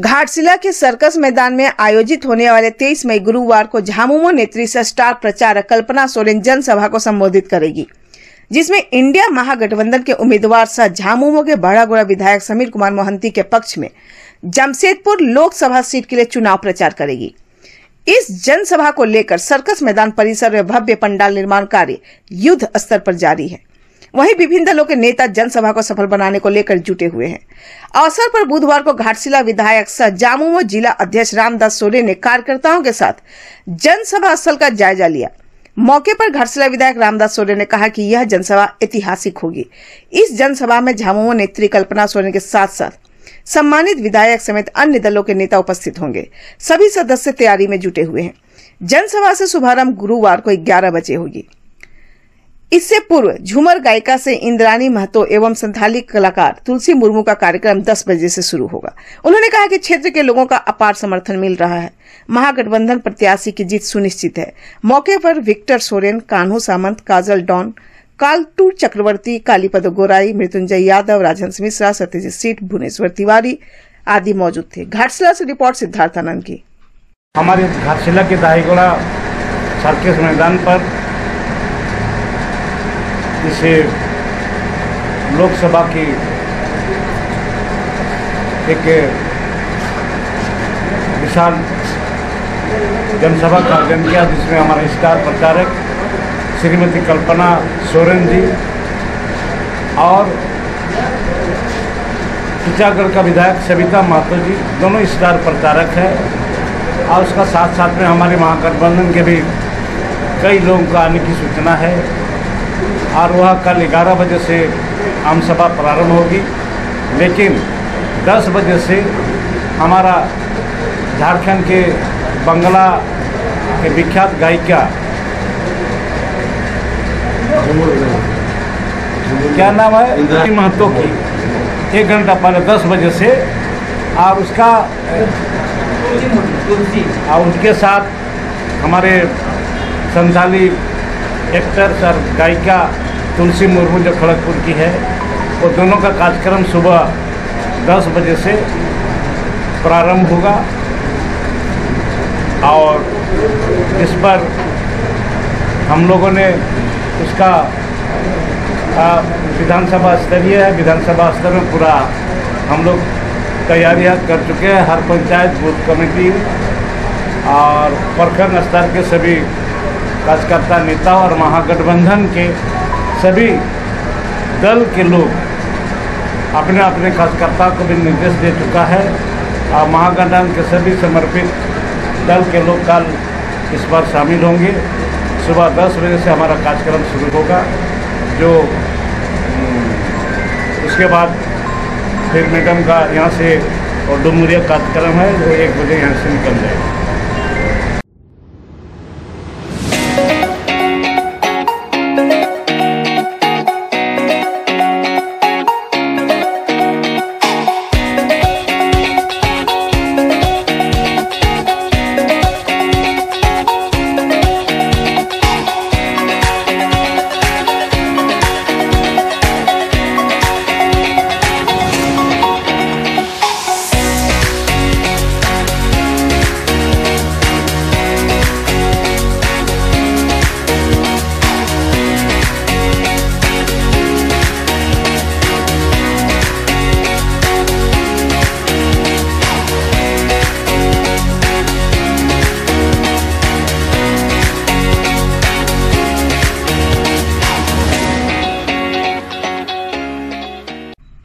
घाटशिला के सर्कस मैदान में आयोजित होने वाले 23 मई गुरुवार को झामुमो नेत्री से स्टार प्रचारक कल्पना सोरेन जनसभा को संबोधित करेगी, जिसमें इंडिया महागठबंधन के उम्मीदवार सह झामुमो के बड़ागोड़ा विधायक समीर कुमार मोहंती के पक्ष में जमशेदपुर लोकसभा सीट के लिए चुनाव प्रचार करेगी। इस जनसभा को लेकर सर्कस मैदान परिसर में भव्य पंडाल निर्माण कार्य युद्ध स्तर पर जारी है। वहीं विभिन्न दलों के नेता जनसभा को सफल बनाने को लेकर जुटे हुए हैं। अवसर पर बुधवार को घाटशिला विधायक सह झामुमो जिला अध्यक्ष रामदास सोरेन ने कार्यकर्ताओं के साथ जनसभा स्थल का जायजा लिया। मौके पर घाटशिला विधायक रामदास सोरेन ने कहा कि यह जनसभा ऐतिहासिक होगी। इस जनसभा में झामुमो नेत्री कल्पना सोरेन के साथ साथ सम्मानित विधायक समेत अन्य दलों के नेता उपस्थित होंगे। सभी सदस्य तैयारी में जुटे हुए हैं। जनसभा से शुभारंभ गुरुवार को 11 बजे होगी। इससे पूर्व झूमर गायिका से इंद्रानी महतो एवं संथाली कलाकार तुलसी मुर्मू का कार्यक्रम 10 बजे से शुरू होगा। उन्होंने कहा कि क्षेत्र के लोगों का अपार समर्थन मिल रहा है। महागठबंधन प्रत्याशी की जीत सुनिश्चित है। मौके पर विक्टर सोरेन, कान्हू सामंत, काजल डॉन, कालटू चक्रवर्ती, कालीपद गोराई, मृत्युंजय यादव, राजहंस मिश्रा, सत्यजीत सीठ, भुवनेश्वर तिवारी आदि मौजूद थे। घाटशिला से रिपोर्ट सिद्धार्थ आनंद की। हमारे घाटशिला के दाहीगोड़ा सर्कस मैदान पर इसे लोकसभा की एक विशाल जनसभा का आयोजन किया, जिसमें हमारे स्टार प्रचारक श्रीमती कल्पना सोरेन जी और टीचागढ़ का विधायक सविता महतो जी दोनों स्टार प्रचारक हैं। और उसका साथ साथ में हमारे महागठबंधन के भी कई लोगों का आने की सूचना है। और वह कल 11 बजे से आम सभा प्रारंभ होगी, लेकिन 10 बजे से हमारा झारखंड के बंगला के विख्यात गायिका क्या नाम है इंद्रानी महतो की 1 घंटा पहले 10 बजे से और उसका और उनके साथ हमारे संथाली एक्टर्स और गायिका तुलसी मुर्मू जो खड़गपुर की है, वो दोनों का कार्यक्रम सुबह 10 बजे से प्रारंभ होगा। और इस पर हम लोगों ने उसका विधानसभा स्तरीय है, विधानसभा स्तर में पूरा हम लोग तैयारियां कर चुके हैं। हर पंचायत बूथ कमेटी और प्रखंड स्तर के सभी कार्यकर्ता नेता और महागठबंधन के सभी दल के लोग अपने अपने कार्यकर्ता को भी निर्देश दे चुका है। और महागठबंधन के सभी समर्पित दल के लोग कल इस पर शामिल होंगे। सुबह 10 बजे से हमारा कार्यक्रम शुरू होगा, जो उसके बाद फिर मैडम का यहाँ से और डुमरिया कार्यक्रम है, जो 1 बजे यहाँ से निकल जाएगा।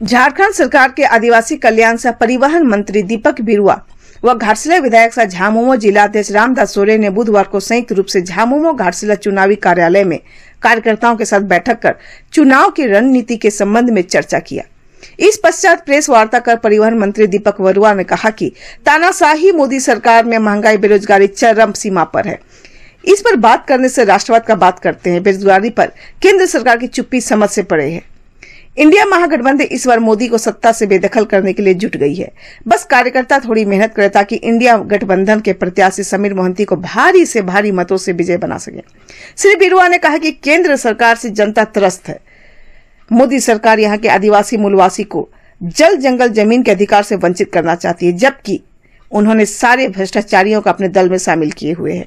झारखंड सरकार के आदिवासी कल्याण सह परिवहन मंत्री दीपक बिरुआ व घाटशिला विधायक सह झामुमो जिला अध्यक्ष रामदास सोरेन ने बुधवार को संयुक्त रूप से झामुमो घाटशिला चुनावी कार्यालय में कार्यकर्ताओं के साथ बैठक कर चुनाव की रणनीति के संबंध में चर्चा किया। इस पश्चात प्रेस वार्ता कर परिवहन मंत्री दीपक बिरुआ ने कहा कि तानाशाही मोदी सरकार में महंगाई बेरोजगारी चरम सीमा पर है। इस पर बात करने से राष्ट्रवाद का बात करते हैं। बेरोजगारी पर केंद्र सरकार की चुप्पी समझ से पड़े है। इंडिया महागठबंधन इस बार मोदी को सत्ता से बेदखल करने के लिए जुट गई है। बस कार्यकर्ता थोड़ी मेहनत करें ताकि इंडिया गठबंधन के प्रत्याशी समीर मोहंती को भारी से भारी मतों से विजय बना सके। श्री बिरुआ ने कहा कि केंद्र सरकार से जनता त्रस्त है। मोदी सरकार यहां के आदिवासी मूलवासी को जल जंगल जमीन के अधिकार से वंचित करना चाहती है, जबकि उन्होंने सारे भ्रष्टाचारियों को अपने दल में शामिल किए हुए हैं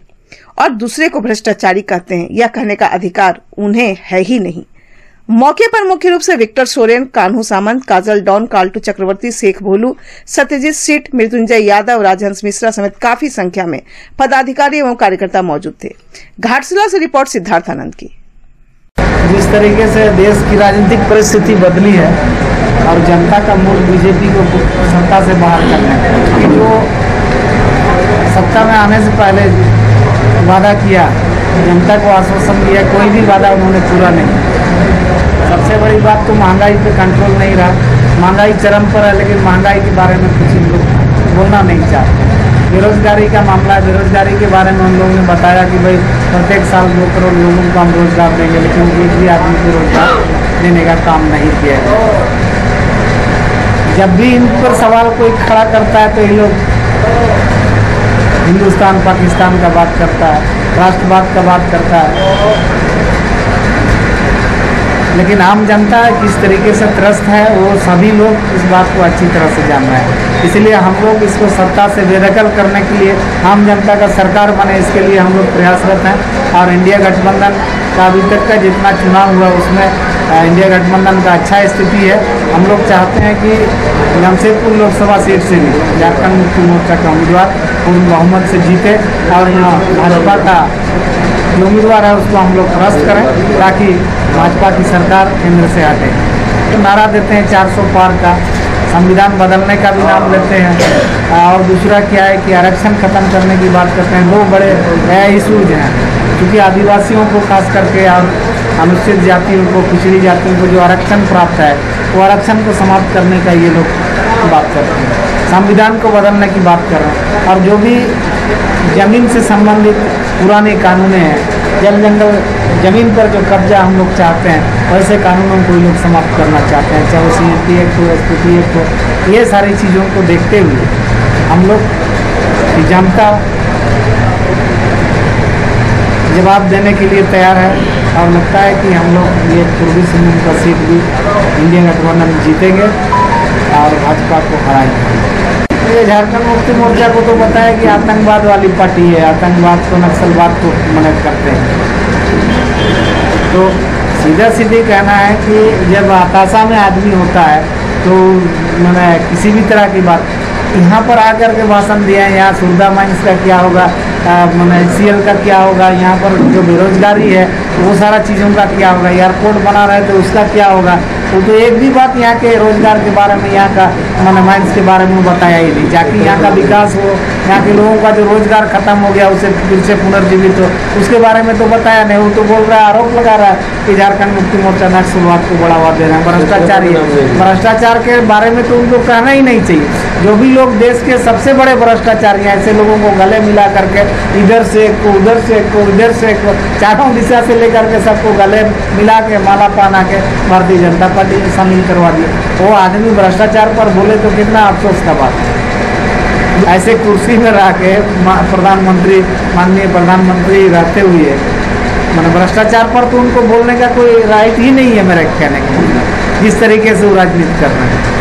और दूसरे को भ्रष्टाचारी कहते हैं, यह कहने का अधिकार उन्हें है ही नहीं। मौके पर मुख्य रूप से विक्टर सोरेन, कान्हू सामंत, काजल डॉन, काल्टू चक्रवर्ती, शेख भोलू, सत्यजीत सिट, मृत्युंजय यादव, राजहंस मिश्रा समेत काफी संख्या में पदाधिकारी एवं कार्यकर्ता मौजूद थे। घाटशिला से रिपोर्ट सिद्धार्थ आनंद की। जिस तरीके से देश की राजनीतिक परिस्थिति बदली है और जनता का मूड बीजेपी को सत्ता से बाहर करना है, जो सत्ता में आने से पहले वादा किया, जनता को आश्वासन दिया, कोई भी वादा उन्होंने पूरा नहीं। सबसे बड़ी बात तो महंगाई पे कंट्रोल नहीं रहा। महंगाई चरम पर है, लेकिन महंगाई के बारे में कुछ लोग बोलना नहीं चाहते। बेरोजगारी का मामला है, बेरोजगारी के बारे में हम लोगों ने बताया कि भाई प्रत्येक साल 2 करोड़ लोगों को हम रोजगार देंगे, लेकिन एक भी आदमी को रोजगार देने का काम नहीं किया है। जब भी इन पर सवाल कोई खड़ा करता है तो ये लोग हिंदुस्तान पाकिस्तान का बात करता है, राष्ट्रवाद का बात करता है, लेकिन आम जनता किस तरीके से त्रस्त है वो सभी लोग इस बात को अच्छी तरह से जान रहे हैं। इसलिए हम लोग इसको सत्ता से बेदखल करने के लिए, आम जनता का सरकार बने, इसके लिए हम लोग प्रयासरत हैं। और इंडिया गठबंधन का अभी तक का जितना चुनाव हुआ उसमें इंडिया गठबंधन का अच्छा स्थिति है। हम लोग चाहते हैं कि जमशेदपुर लोकसभा सीट से भी झारखंड मुक्ति मोर्चा का उम्मीदवार पूर्ण बहुमत से जीते और भाजपा का जो उम्मीदवार है उसको हम लोग परास्त करें, ताकि भाजपा की सरकार केंद्र से हटे। तो नारा देते हैं 400 पार का, संविधान बदलने का भी नाम लेते हैं, और दूसरा क्या है कि आरक्षण खत्म करने की बात करते हैं। 2 बड़े इशूज हैं, क्योंकि आदिवासियों को खास करके और अनुसूचित जातियों को, पिछड़ी जातियों को जो आरक्षण प्राप्त है वो आरक्षण को समाप्त करने का ये लोग बात करते हैं, संविधान को बदलने की बात कर रहे हैं। और जो भी जमीन से संबंधित पुराने कानून हैं, जल जंगल जमीन पर जो कब्जा हम लोग चाहते हैं, वैसे कानूनों को लोग समाप्त करना चाहते हैं, चाहे CAT एक्ट हो, SPT एक्ट हो। ये सारी चीज़ों को देखते हुए हम लोग जनता जवाब देने के लिए तैयार है और लगता है कि हम लोग ये पूर्वी सिंहभूम का सीट भी इंडिया गठबंधन जीतेंगे और भाजपा को हराएंगे। ये झारखंड मुक्ति मोर्चा को तो पता है कि आतंकवाद वाली पार्टी है, आतंकवाद को, नक्सलवाद को मदद करते हैं। तो सीधा सीधे कहना है कि जब हताशा में आदमी होता है तो मैंने किसी भी तरह की बात यहाँ पर आकर के भाषण दिया है, यहाँ सुविधा माइंस का क्या होगा, CL का क्या होगा, यहाँ पर जो बेरोजगारी है वो सारा चीज़ों का क्या होगा, एयरपोर्ट बना रहे तो उसका क्या होगा। तो एक भी बात यहाँ के रोजगार के बारे में, यहाँ का माइंस के बारे में बताया ही नहीं, ताकि यहाँ का विकास हो, यहाँ के लोगों का जो रोजगार खत्म हो गया उसे फिर से पुनर्जीवित हो, उसके बारे में तो बताया नहीं। वो तो बोल रहा है, आरोप लगा रहा है कि झारखंड मुक्ति मोर्चा नक्सलवाद को बढ़ावा दे रहा है, भ्रष्टाचारी है। भ्रष्टाचार के बारे में तो उनको कहना ही नहीं चाहिए। जो भी लोग देश के सबसे बड़े भ्रष्टाचारी हैं, ऐसे लोगों को गले मिला करके इधर से एक को, उधर से एक को, इधर से एक को, चारों दिशा से लेकर के सबको गले मिला के माला पहना के भारतीय जनता पार्टी में शामिल करवा दिया। वो आदमी भ्रष्टाचार पर बोले तो कितना अफसोस का बात है। ऐसे कुर्सी में रह के प्रधानमंत्री, माननीय प्रधानमंत्री रहते हुए मतलब भ्रष्टाचार पर तो उनको बोलने का कोई राइट ही नहीं है मेरे कहने का, जिस तरीके से वो राजनीति कर रहे हैं।